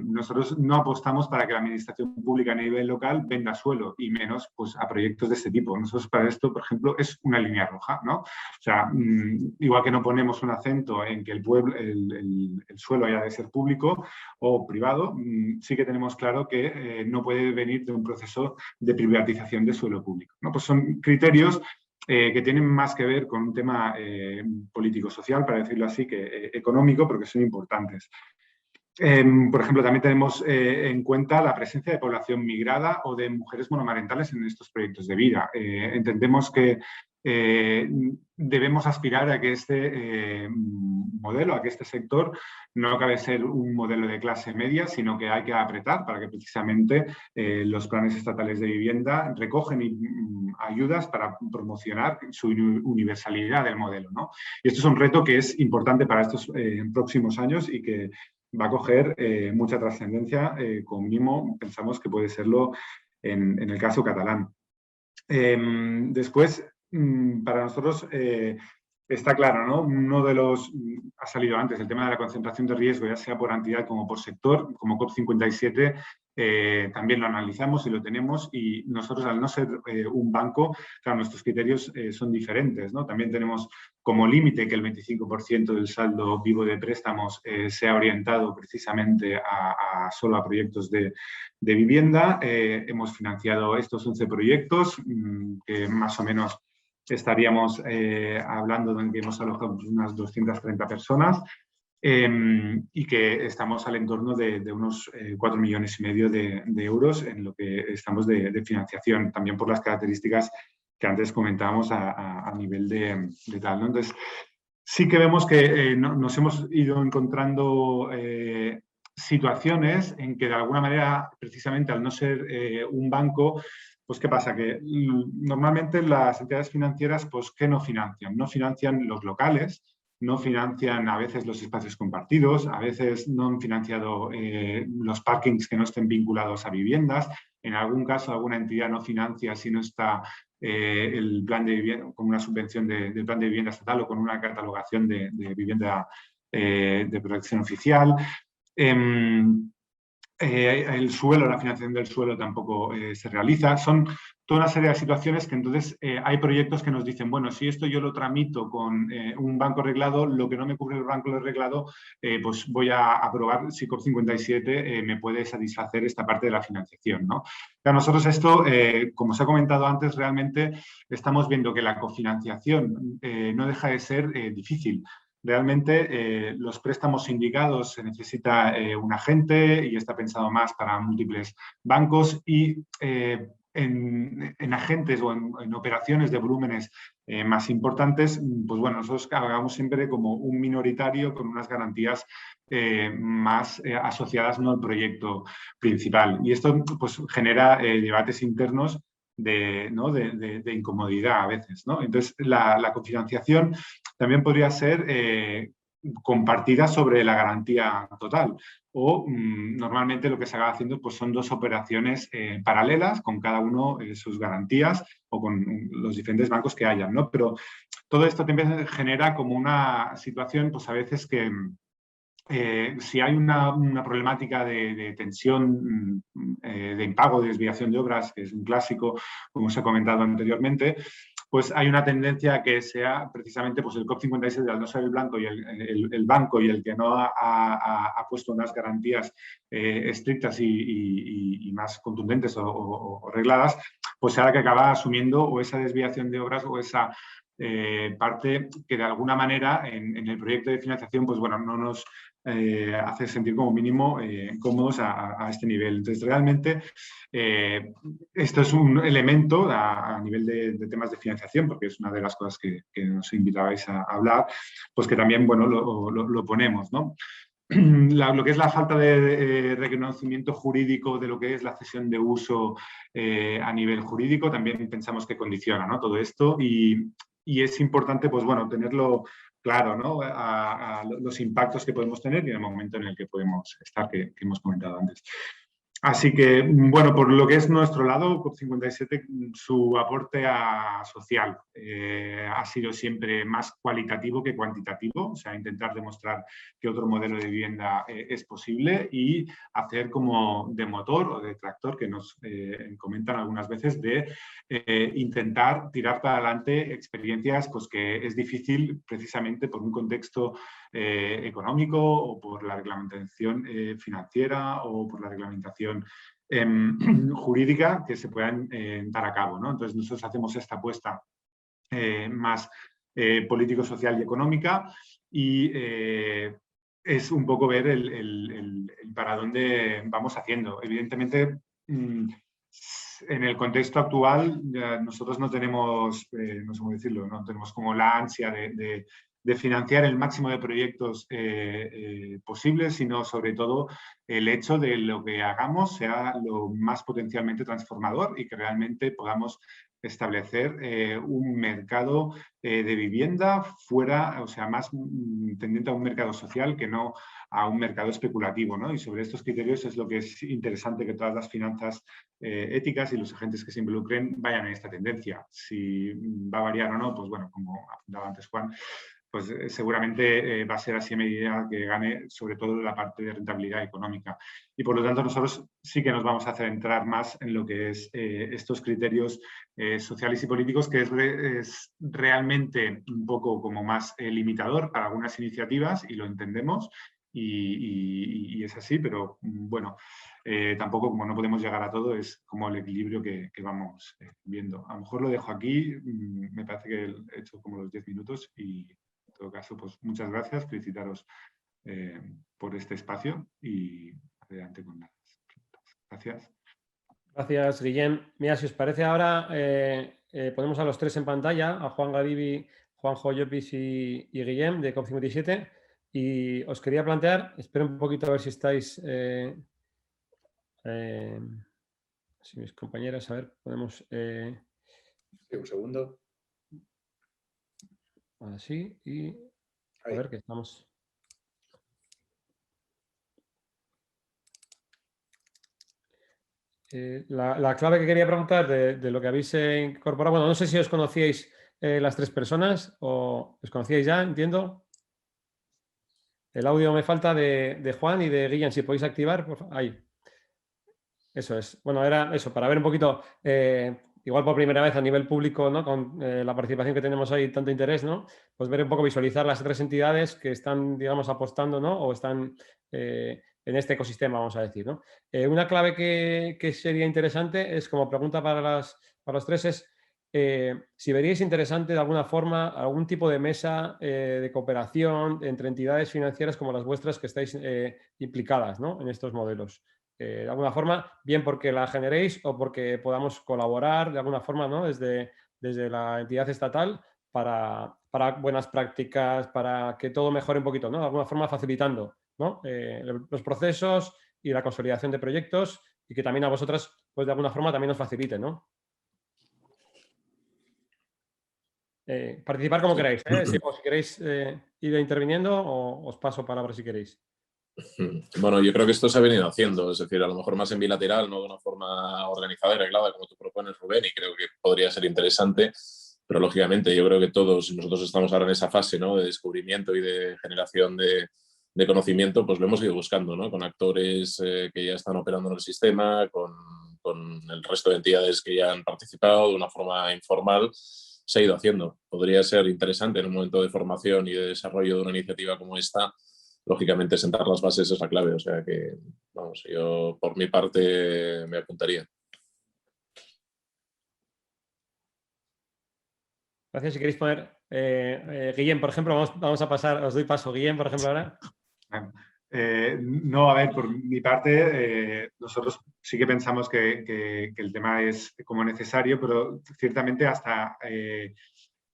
nosotros no apostamos para que la administración pública a nivel local venda suelo y menos pues, a proyectos de este tipo. Nosotros para esto, por ejemplo, es una línea roja, ¿no? O sea, igual que no ponemos un acento en que el suelo haya de ser público o privado, sí que tenemos claro que no puede venir de un proceso de privatización de suelo público, ¿no? Pues son criterios que tienen más que ver con un tema político-social, para decirlo así, que económico, pero que son importantes. Por ejemplo, también tenemos en cuenta la presencia de población migrada o de mujeres monomarentales en estos proyectos de vida. Entendemos que debemos aspirar a que este modelo, a que este sector no acabe de ser un modelo de clase media, sino que hay que apretar para que precisamente los planes estatales de vivienda recogen ayudas para promocionar su universalidad del modelo, ¿no? Y esto es un reto que es importante para estos próximos años y que va a coger mucha trascendencia, como mínimo pensamos que puede serlo en el caso catalán. Después, para nosotros está claro, ¿no? Uno de los, ha salido antes, el tema de la concentración de riesgo, ya sea por entidad como por sector, como COP57, también lo analizamos y lo tenemos, y nosotros, al no ser un banco, claro, nuestros criterios son diferentes, ¿no? También tenemos como límite que el 25% del saldo vivo de préstamos sea orientado precisamente solo a proyectos de vivienda. Hemos financiado estos 11 proyectos, que más o menos estaríamos hablando de que hemos alojado unas 230 personas, y que estamos al entorno de unos 4,5 millones de euros en lo que estamos de financiación, también por las características que antes comentábamos a nivel de tal, ¿no? Entonces, sí que vemos que nos hemos ido encontrando situaciones en que de alguna manera, precisamente al no ser un banco, pues ¿qué pasa? Que normalmente las entidades financieras, pues ¿qué no financian? No financian los locales, no financian a veces los espacios compartidos, a veces no han financiado los parkings que no estén vinculados a viviendas, en algún caso alguna entidad no financia si no está el plan de vivienda, con una subvención del plan de vivienda estatal o con una catalogación de vivienda de protección oficial. El suelo, la financiación del suelo tampoco se realiza. Son toda una serie de situaciones que entonces hay proyectos que nos dicen, bueno, si esto yo lo tramito con un banco reglado, lo que no me cubre el banco reglado, pues voy a aprobar si COP57 me puede satisfacer esta parte de la financiación, ¿no? Para nosotros esto, como se ha comentado antes, realmente estamos viendo que la cofinanciación no deja de ser difícil. Realmente los préstamos sindicados se necesita un agente y está pensado más para múltiples bancos, y en agentes o en operaciones de volúmenes más importantes, pues bueno, nosotros hagamos siempre como un minoritario con unas garantías más asociadas, no al proyecto principal. Y esto pues genera debates internos de incomodidad a veces, ¿no? Entonces, la cofinanciación también podría ser compartida sobre la garantía total, o normalmente lo que se acaba haciendo pues son dos operaciones paralelas con cada uno sus garantías o con los diferentes bancos que hayan, ¿no? Pero todo esto también genera como una situación, pues a veces que si hay una problemática de tensión, de impago, de desviación de obras, que es un clásico, como os he comentado anteriormente, pues hay una tendencia a que sea precisamente pues el COP57, al no ser el banco y el que no ha puesto unas garantías estrictas y más contundentes o regladas, pues será que acaba asumiendo o esa desviación de obras o esa parte que de alguna manera en el proyecto de financiación, pues bueno, no nos hace sentir como mínimo cómodos a este nivel. Entonces, realmente, esto es un elemento a nivel de temas de financiación, porque es una de las cosas que nos invitabais a hablar, pues que también, bueno, lo ponemos, ¿no? Lo que es la falta de reconocimiento jurídico de lo que es la cesión de uso a nivel jurídico, también pensamos que condiciona, ¿no? Todo esto, y es importante, pues bueno, tenerlo claro, ¿no? A los impactos que podemos tener y en el momento en el que podemos estar, que hemos comentado antes. Así que, bueno, por lo que es nuestro lado, COP57, su aporte social ha sido siempre más cualitativo que cuantitativo, o sea, intentar demostrar que otro modelo de vivienda es posible y hacer como de motor o de tractor, que nos comentan algunas veces, de intentar tirar para adelante experiencias pues, que es difícil precisamente por un contexto económico o por la reglamentación financiera o por la reglamentación jurídica que se puedan dar a cabo, ¿no? Entonces nosotros hacemos esta apuesta más político-social y económica, y es un poco ver el para dónde vamos haciendo. Evidentemente en el contexto actual nosotros no tenemos, no sé cómo decirlo, no tenemos como la ansia de financiar el máximo de proyectos posibles, sino sobre todo el hecho de lo que hagamos sea lo más potencialmente transformador y que realmente podamos establecer un mercado de vivienda fuera, o sea, más tendiente a un mercado social que no a un mercado especulativo, ¿no? Y sobre estos criterios es lo que es interesante que todas las finanzas éticas y los agentes que se involucren vayan en esta tendencia. Si va a variar o no, pues bueno, como apuntaba antes Juan, pues seguramente va a ser así a medida que gane sobre todo la parte de rentabilidad económica. Y por lo tanto nosotros sí que nos vamos a centrar más en lo que es estos criterios sociales y políticos, que es realmente un poco como más limitador para algunas iniciativas y lo entendemos y es así, pero bueno, tampoco como no podemos llegar a todo es como el equilibrio que vamos viendo. A lo mejor lo dejo aquí, me parece que he hecho como los 10 minutos y en todo caso, pues muchas gracias, felicitaros por este espacio y adelante con las preguntas. Gracias. Gracias, Guillem. Mira, si os parece ahora, ponemos a los tres en pantalla, a Juan Gadivi, Juanjo Llopis y Guillem de COP57. Y os quería plantear, espero un poquito a ver si estáis... si mis compañeras, a ver, podemos... Sí, un segundo. Así y... A Ahí. ver, que estamos... La clave que quería preguntar de lo que habéis incorporado, bueno, no sé si os conocíais las tres personas o os conocíais ya, entiendo. El audio me falta de Juan y de Guillem, si podéis activar, por favor. Ahí. Eso es. Bueno, era eso, para ver un poquito, igual por primera vez a nivel público, ¿no? Con la participación que tenemos ahí, tanto interés, ¿no? Pues ver un poco, visualizar las tres entidades que están, digamos, apostando, ¿no? O están en este ecosistema, vamos a decir, ¿no? Una clave que sería interesante es, como pregunta para los tres, es si veríais interesante de alguna forma algún tipo de mesa de cooperación entre entidades financieras como las vuestras que estáis implicadas, ¿no? En estos modelos. De alguna forma, bien porque la generéis o porque podamos colaborar de alguna forma, ¿no? desde la entidad estatal para buenas prácticas, para que todo mejore un poquito, ¿no? De alguna forma facilitando, ¿no? Los procesos y la consolidación de proyectos y que también a vosotras, pues de alguna forma también os facilite, ¿no? Participar como queráis, ¿eh? Si queréis ir interviniendo o os paso palabra si queréis. Bueno, yo creo que esto se ha venido haciendo, es decir, a lo mejor más en bilateral, no de una forma organizada y reglada como tú propones, Rubén, y creo que podría ser interesante, pero lógicamente yo creo que todos, nosotros estamos ahora en esa fase, ¿no? De descubrimiento y de generación de conocimiento, pues lo hemos ido buscando, ¿no? Con actores que ya están operando en el sistema, con el resto de entidades que ya han participado de una forma informal, se ha ido haciendo. Podría ser interesante en un momento de formación y de desarrollo de una iniciativa como esta, lógicamente sentar las bases es la clave, o sea que, vamos, yo por mi parte me apuntaría. Gracias. Si queréis poner, Guillem, por ejemplo, vamos a pasar, os doy paso, Guillem, por ejemplo, ahora. No, a ver, por mi parte, nosotros sí que pensamos que el tema es como necesario, pero ciertamente hasta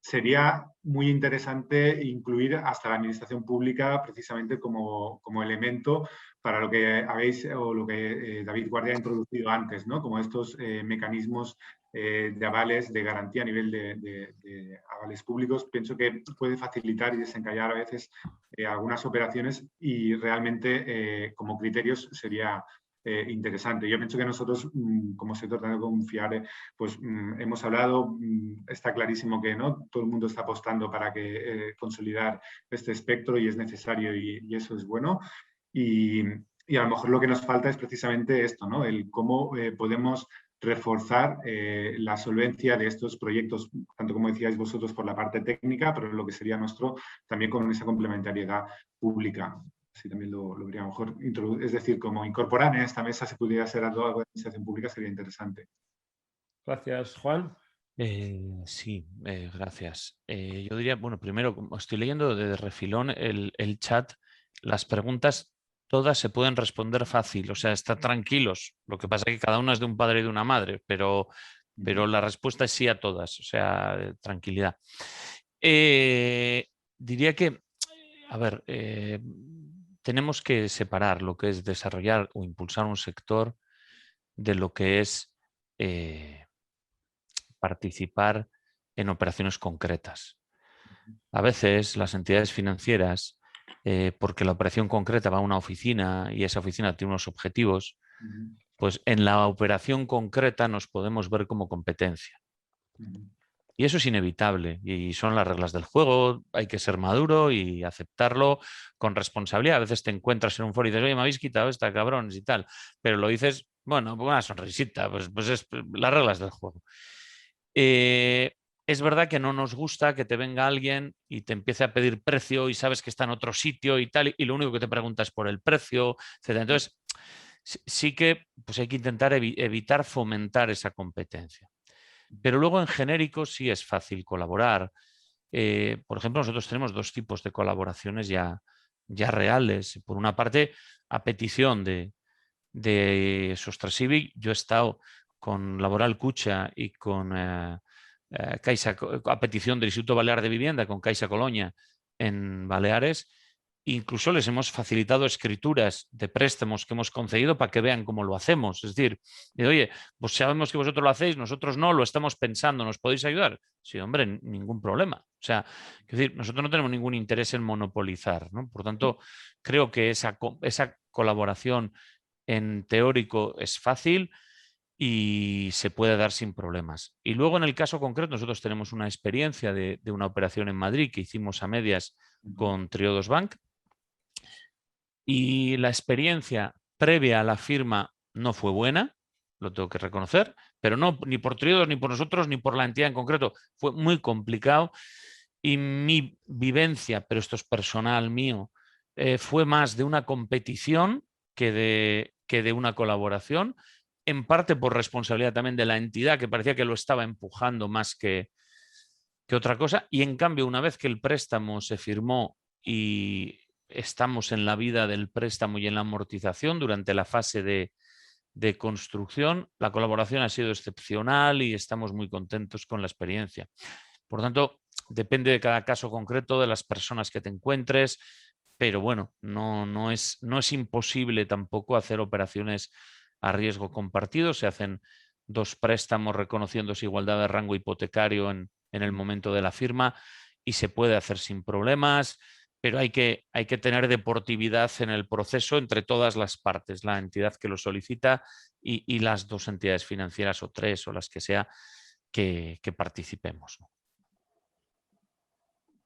sería muy interesante incluir hasta la administración pública precisamente como elemento para lo que habéis o lo que David Guardia ha introducido antes, ¿no? Como estos mecanismos de avales, de garantía a nivel de avales públicos. Pienso que puede facilitar y desencallar a veces algunas operaciones y realmente como criterios sería interesante. Yo pienso que nosotros, como sector de confiar, pues hemos hablado, está clarísimo que no todo el mundo está apostando para que consolidar este espectro y es necesario y eso es bueno. Y a lo mejor lo que nos falta es precisamente esto, ¿no? El cómo podemos reforzar la solvencia de estos proyectos, tanto como decíais vosotros por la parte técnica, pero lo que sería nuestro también con esa complementariedad pública. Así también lo vería mejor. Es decir, como incorporar en esta mesa, si pudiera ser algo de administración pública, sería interesante. Gracias, Juan. Sí, gracias. Yo diría, bueno, primero, como estoy leyendo de refilón el chat, las preguntas todas se pueden responder fácil, o sea, estar tranquilos. Lo que pasa es que cada una es de un padre y de una madre, pero la respuesta es sí a todas, o sea, tranquilidad. Diría que, a ver, tenemos que separar lo que es desarrollar o impulsar un sector de lo que es participar en operaciones concretas. A veces las entidades financieras, porque la operación concreta va a una oficina y esa oficina tiene unos objetivos, pues en la operación concreta nos podemos ver como competencia. Y eso es inevitable y son las reglas del juego, hay que ser maduro y aceptarlo con responsabilidad. A veces te encuentras en un foro y dices, oye, me habéis quitado esta, cabrones y tal, pero lo dices, bueno, pues una sonrisita, pues es las reglas del juego. Es verdad que no nos gusta que te venga alguien y te empiece a pedir precio y sabes que está en otro sitio y tal, y lo único que te pregunta es por el precio, etc. Entonces, sí que pues hay que intentar evitar fomentar esa competencia. Pero luego en genérico sí es fácil colaborar. Por ejemplo, nosotros tenemos dos tipos de colaboraciones ya reales. Por una parte, a petición de Sostrasivic, yo he estado con Laboral Cucha y con Caixa, a petición del Instituto Balear de Vivienda, con Caixa Colonia en Baleares. Incluso les hemos facilitado escrituras de préstamos que hemos concedido para que vean cómo lo hacemos. Es decir, oye, pues sabemos que vosotros lo hacéis, nosotros no, lo estamos pensando, ¿nos podéis ayudar? Sí, hombre, ningún problema. O sea, es decir, nosotros no tenemos ningún interés en monopolizar, ¿no? Por tanto, creo que esa colaboración en teórico es fácil y se puede dar sin problemas. Y luego en el caso concreto nosotros tenemos una experiencia de una operación en Madrid que hicimos a medias con Triodos Bank y la experiencia previa a la firma no fue buena, lo tengo que reconocer, pero no ni por Triodos, ni por nosotros, ni por la entidad en concreto. Fue muy complicado y mi vivencia, pero esto es personal mío, fue más de una competición que de una colaboración, en parte por responsabilidad también de la entidad, que parecía que lo estaba empujando más que otra cosa. Y en cambio, una vez que el préstamo se firmó y estamos en la vida del préstamo y en la amortización durante la fase de construcción, la colaboración ha sido excepcional y estamos muy contentos con la experiencia. Por tanto, depende de cada caso concreto, de las personas que te encuentres, pero bueno, no es imposible tampoco hacer operaciones a riesgo compartido. Se hacen dos préstamos reconociéndose igualdad de rango hipotecario en el momento de la firma y se puede hacer sin problemas, pero hay que tener deportividad en el proceso entre todas las partes, la entidad que lo solicita y las dos entidades financieras o tres o las que sea que participemos, ¿no?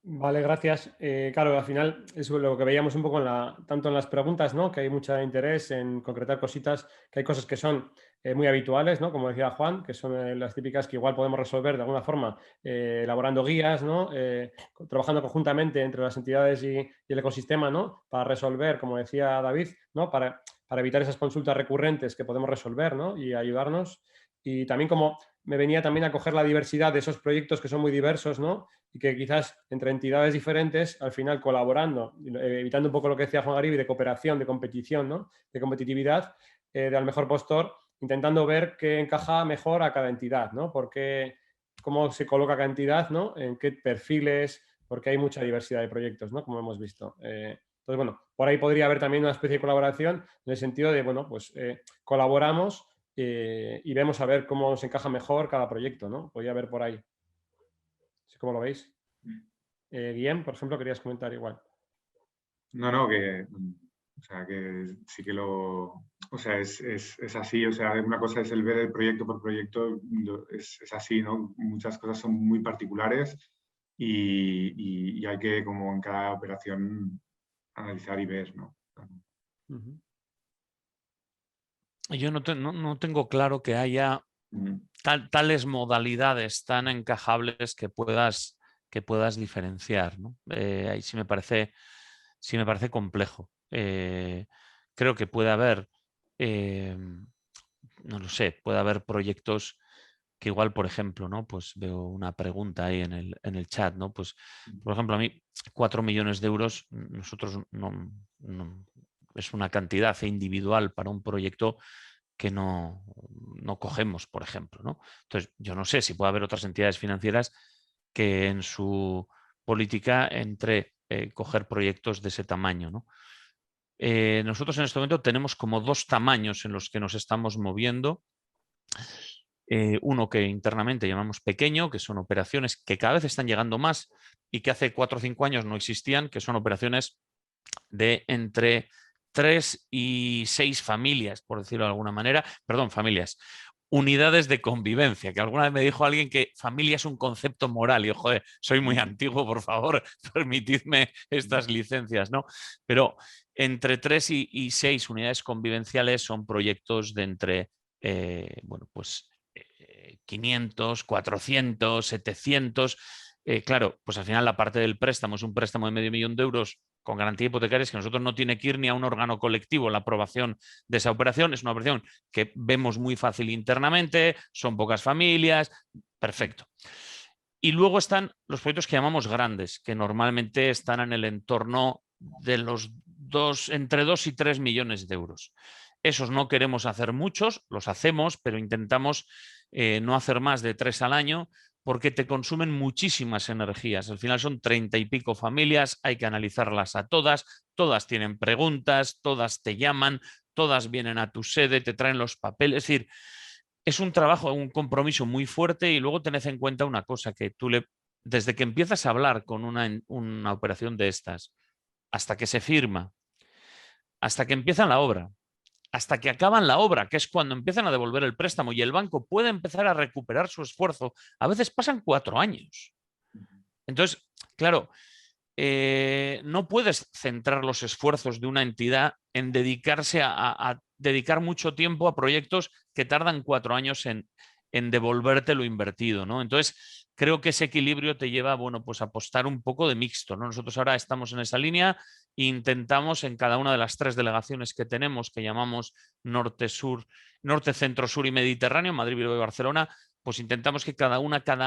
Vale, gracias. Claro, al final es lo que veíamos un poco tanto en las preguntas, ¿no? Que hay mucho interés en concretar cositas, que hay cosas que son muy habituales, ¿no? Como decía Juan, que son las típicas que igual podemos resolver de alguna forma elaborando guías, ¿no? Trabajando conjuntamente entre las entidades y el ecosistema, ¿no? Para resolver, como decía David, ¿no? Para evitar esas consultas recurrentes que podemos resolver, ¿no? Y ayudarnos. Y también como me venía también a coger la diversidad de esos proyectos que son muy diversos, ¿no? Y que quizás entre entidades diferentes, al final colaborando, evitando un poco lo que decía Juan Garibi de cooperación, de competición, ¿no? De competitividad, de al mejor postor, intentando ver qué encaja mejor a cada entidad, ¿no? Porque cómo se coloca cada entidad, ¿no? En qué perfiles, porque hay mucha diversidad de proyectos, ¿no? Como hemos visto. Entonces, bueno, por ahí podría haber también una especie de colaboración en el sentido de, bueno, pues colaboramos y vemos a ver cómo se encaja mejor cada proyecto, ¿no? Podría haber por ahí. ¿Cómo lo veis? Guillem, por ejemplo, querías comentar igual. No, que sí que o sea, es así, o sea, una cosa es el ver el proyecto por proyecto, es así, ¿no? Muchas cosas son muy particulares y hay que, como en cada operación, analizar y ver, ¿no? Yo no tengo claro que haya tales modalidades tan encajables que puedas diferenciar, ¿no? Ahí sí me parece complejo. Creo que puede haber, no lo sé, puede haber proyectos que igual, por ejemplo, ¿no? Pues veo una pregunta ahí en el chat, ¿no? Pues, por ejemplo, a mí 4 millones de euros, nosotros no es una cantidad individual para un proyecto que no cogemos, por ejemplo, ¿no? Entonces, yo no sé si puede haber otras entidades financieras que en su política entre coger proyectos de ese tamaño, ¿no? Nosotros en este momento tenemos como dos tamaños en los que nos estamos moviendo. Uno que internamente llamamos pequeño, que son operaciones que cada vez están llegando más y que hace 4 o 5 años no existían, que son operaciones de entre 3 y 6 familias, por decirlo de alguna manera, perdón, familias, unidades de convivencia, que alguna vez me dijo alguien que familia es un concepto moral y yo, joder, soy muy antiguo, por favor, permitidme estas licencias, ¿no? Pero entre 3 y 6 unidades convivenciales son proyectos de entre, bueno, pues 500, 400, 700. Claro, pues al final la parte del préstamo es un préstamo de $500.000 con garantía hipotecaria, es que nosotros no tiene que ir ni a un órgano colectivo la aprobación de esa operación. Es una operación que vemos muy fácil internamente, son pocas familias, perfecto. Y luego están los proyectos que llamamos grandes, que normalmente están en el entorno de los entre 2 y 3 millones de euros. Esos no queremos hacer muchos, los hacemos, pero intentamos no hacer más de 3 al año porque te consumen muchísimas energías. Al final son 30 y pico familias, hay que analizarlas a todas, todas tienen preguntas, todas te llaman, todas vienen a tu sede, te traen los papeles. Es decir, es un trabajo, un compromiso muy fuerte y luego tened en cuenta una cosa, que desde que empiezas a hablar con una operación de estas, hasta que se firma, hasta que empiezan la obra, hasta que acaban la obra, que es cuando empiezan a devolver el préstamo y el banco puede empezar a recuperar su esfuerzo, a veces pasan 4 años. Entonces, claro, no puedes centrar los esfuerzos de una entidad en dedicarse a dedicar mucho tiempo a proyectos que tardan 4 años en devolverte lo invertido, ¿no? Entonces, creo que ese equilibrio te lleva, bueno, pues a apostar un poco de mixto, ¿no? Nosotros ahora estamos en esa línea e intentamos en cada una de las 3 delegaciones que tenemos, que llamamos norte, centro, sur y Mediterráneo, Madrid, Bilbao y Barcelona, pues intentamos que cada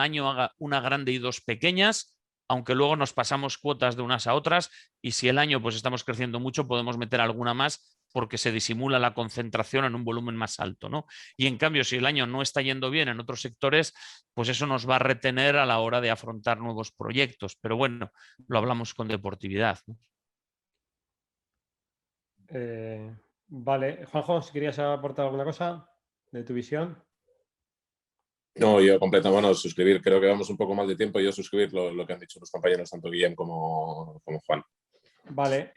año haga una grande y 2 pequeñas, aunque luego nos pasamos cuotas de unas a otras y si el año pues estamos creciendo mucho podemos meter alguna más porque se disimula la concentración en un volumen más alto, ¿no? Y en cambio, si el año no está yendo bien en otros sectores, pues eso nos va a retener a la hora de afrontar nuevos proyectos. Pero bueno, lo hablamos con deportividad, ¿no? Vale, Juanjo, si querías aportar alguna cosa de tu visión. No, yo completamente, bueno, suscribir, creo que vamos un poco mal de tiempo, yo suscribir lo que han dicho los compañeros, tanto Guillem como Juan. Vale,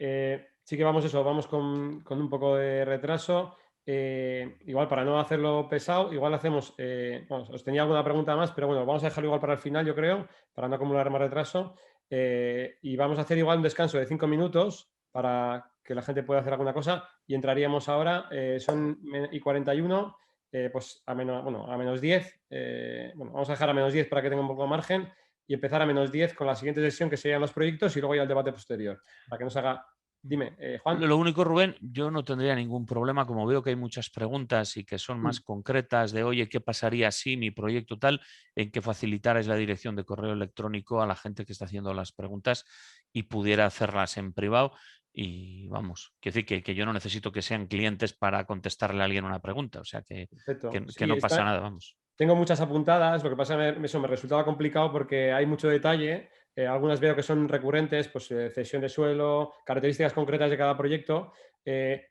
sí que vamos con un poco de retraso. Igual para no hacerlo pesado, igual hacemos, bueno, os tenía alguna pregunta más, pero bueno, vamos a dejarlo igual para el final, yo creo, para no acumular más retraso. Y vamos a hacer igual un descanso de 5 minutos para que la gente pueda hacer alguna cosa y entraríamos ahora, son y 41, pues a menos 10. Bueno, vamos a dejar a menos 10 para que tenga un poco de margen y empezar a menos 10 con la siguiente sesión que serían los proyectos y luego ya el debate posterior, para que nos haga... Dime, Juan. Lo único, Rubén, yo no tendría ningún problema, como veo que hay muchas preguntas y que son más concretas de, oye, ¿qué pasaría si mi proyecto tal? En que facilitarais la dirección de correo electrónico a la gente que está haciendo las preguntas y pudiera hacerlas en privado. Y vamos, quiero decir que yo no necesito que sean clientes para contestarle a alguien una pregunta, o sea que Sí, no pasa nada, vamos. Tengo muchas apuntadas, lo que pasa es que eso me resultaba complicado porque hay mucho detalle. Algunas veo que son recurrentes, pues cesión de suelo, características concretas de cada proyecto.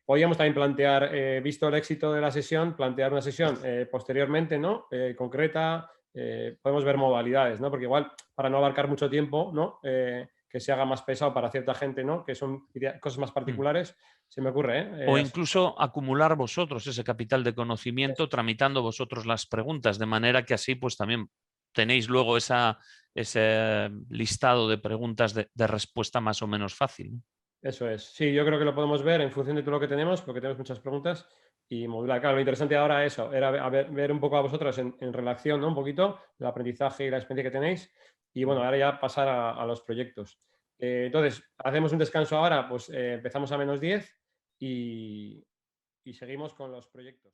Podríamos también plantear, visto el éxito de la sesión, plantear una sesión posteriormente, ¿no? Concreta, podemos ver modalidades, ¿no? Porque igual, para no abarcar mucho tiempo, ¿no? Que se haga más pesado para cierta gente, ¿no? Que son cosas más particulares, se me ocurre, ¿eh? O incluso acumular vosotros ese capital de conocimiento tramitando vosotros las preguntas, de manera que así pues también tenéis luego ese listado de preguntas de respuesta más o menos fácil, ¿no? Eso es. Sí, yo creo que lo podemos ver en función de todo lo que tenemos, porque tenemos muchas preguntas y modular. Claro, lo interesante ahora eso, era ver un poco a vosotros en relación, ¿no? Un poquito, el aprendizaje y la experiencia que tenéis. Y bueno, ahora ya pasar a los proyectos. Entonces, hacemos un descanso ahora, pues empezamos a menos 10 y seguimos con los proyectos.